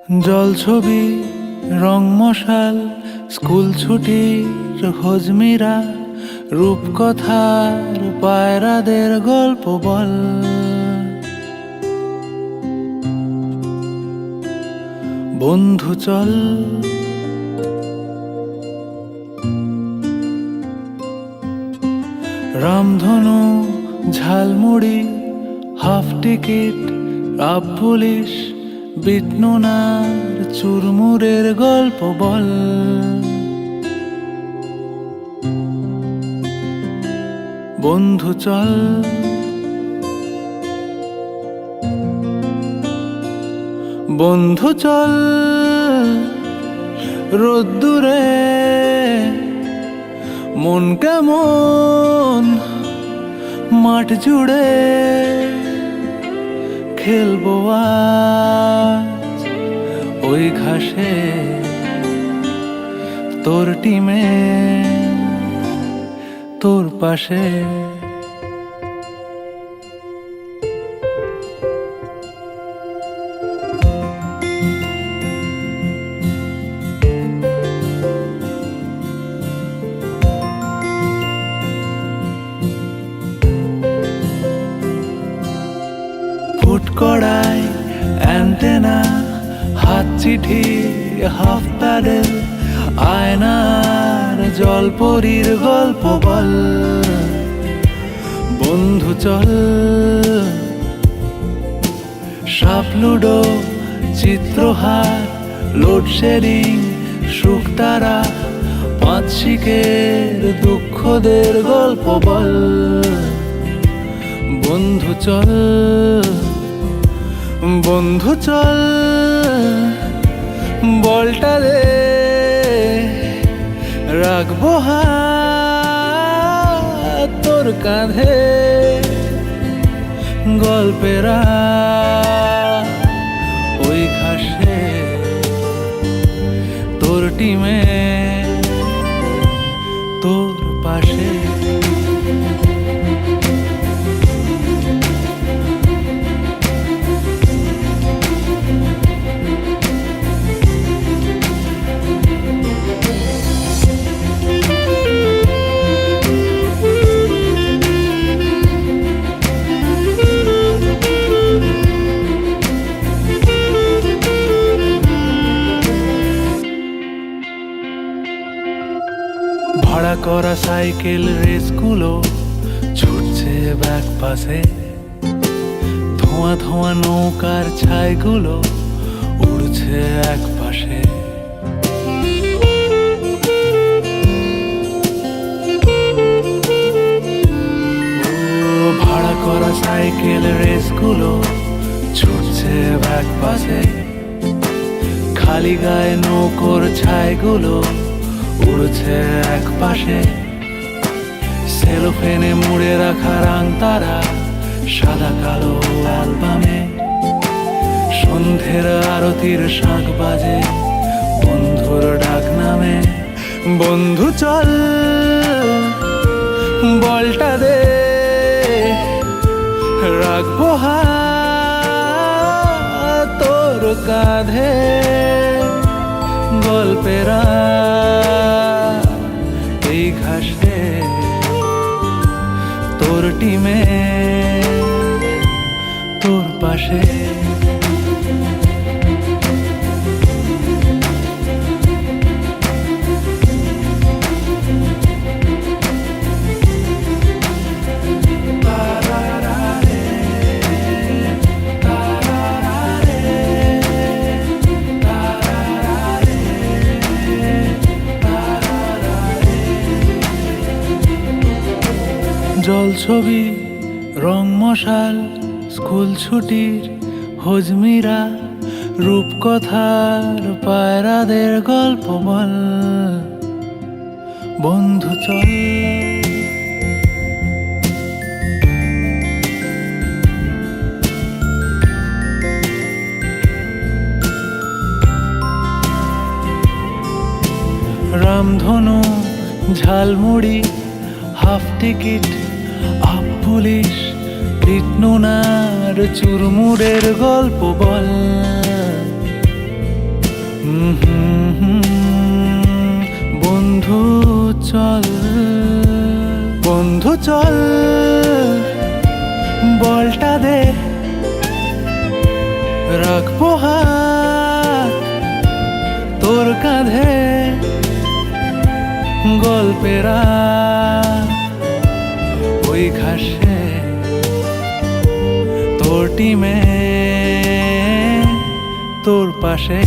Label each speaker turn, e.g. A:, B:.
A: জলছবি রং মশাল স্কুল ছুটির হজমিরা রূপকথার পায়রাদের গল্প বল। বন্ধু চল রামধনু ঝালমুড়ি হাফ টিকিট আপ পুলিশ বিটনুনার চুরমুরের গল্প বল। বন্ধু চল বন্ধু চল রোদ্দুরে মন কেমন মাঠ জুড়ে খেলবো আজ ওই ঘাসে তোর টিমে তোর পাশে। কড়াই অ্যান্টেনা হাত চিঠি হাফ প্যাডেল আয়নার জলপরীর গল্প বল। বন্ধু চল সাপ লুডো চিত্রহার লোডশেডিং শুকতারা পাঁচ শিকের দুঃখদের গল্প বল। বন্ধু চল বন্ধু চল বলটা দে রাখবো হাত তোর কাঁধে গল্পেরা ওই ঘাসে তোর টিমে তোর পাশে। ভাড়া করা সাইকেল রেসগুলো ছুটছে ব্যাক পাশে, ধোঁয়া ধোঁয়া নৌকার ছাইগুলো উড়ছে এক পাশে। ভাড়া করা সাইকেল রেসগুলো ছুটছে ব্যাক পাশে, খালি গায়ে নৌকোর ছাইগুলো উড়ছে এক পাশে। সেলোফেনে মুড়ে রাখা রাং তারা সাদা কালো অ্যালবামে, সন্ধ্যের আরতির শাঁখ বাজে বন্ধুর ডাক নামে। বন্ধু চল বলটা দে রাখবো হাত তোর কাঁধে গল্পেরা এই ঘাসে তোর টিমে তোর পাশে। জলছবি রং মশাল স্কুল ছুটির হজমিরা রূপকথার পায়রাদের গল্প বল। বন্ধু চল রামধনু ঝালমুড়ি হাফ টিকিট আপ পুলিশ বিটনুনার চুরমুরের গল্প বল। বন্ধু চল, বন্ধু চল, বলটা দে, রাখবো হাত তোর কাঁধে, গল্পেরা ওই ঘাসে তোর টিমে তোর পাশে।